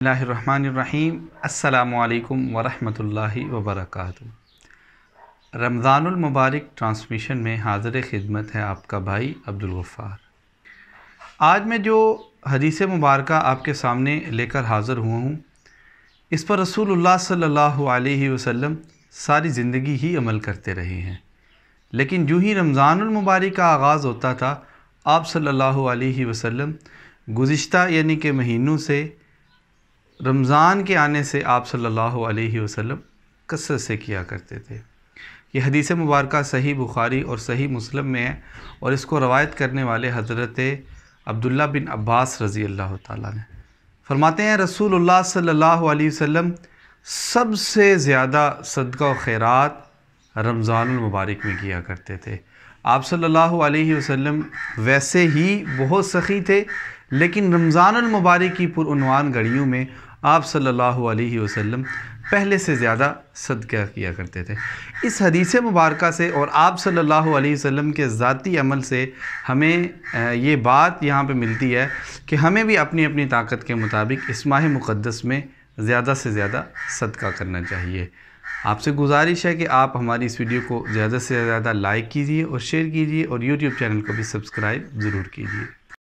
اللہ الرحمن الرحیم۔ السلام علیکم ورحمۃ اللہ وبرکاتہ۔ رمضان المبارک ٹرانسمیشن میں حاضر خدمت ہے آپ کا بھائی عبدالغفار۔ آج میں جو حدیث مبارکہ آپ کے سامنے لے کر حاضر ہوا ہوں، اس پر رسول اللہ صلی اللہ علیہ وسلم ساری زندگی ہی عمل کرتے رہے ہیں، لیکن جو ہی رمضان المبارک کا آغاز ہوتا تھا، آپ صلی اللہ علیہ وسلم گزشتہ یعنی کہ مہینوں سے رمضان کے آنے سے آپ صلی اللہ علیہ وسلم کثرت سے کیا کرتے تھے۔ یہ حدیث مبارکہ صحیح بخاری اور صحیح مسلم میں ہے، اور اس کو روایت کرنے والے حضرت عبداللہ بن عباس رضی اللہ تعالیٰ نے فرماتے ہیں، رسول اللہ صلی اللہ علیہ وسلم سب سے زیادہ صدقہ و خیرات رمضان المبارک میں کیا کرتے تھے۔ آپ صلی اللہ علیہ وسلم ویسے ہی بہت سخی تھے، لیکن رمضان المبارک کی پرعنوان گھڑیوں میں آپ صلی اللہ علیہ وسلم پہلے سے زیادہ صدقہ کیا کرتے تھے۔ اس حدیث مبارکہ سے اور آپ صلی اللہ علیہ وسلم کے ذاتی عمل سے ہمیں یہ بات یہاں پہ ملتی ہے کہ ہمیں بھی اپنی اپنی طاقت کے مطابق اس ماہ مقدس میں زیادہ سے زیادہ صدقہ کرنا چاہیے۔ آپ سے گزارش ہے کہ آپ ہماری اس ویڈیو کو زیادہ سے زیادہ لائک کیجیے اور شیئر کیجیے، اور یوٹیوب چینل کو بھی سبسکرائب ضرور کیجیے۔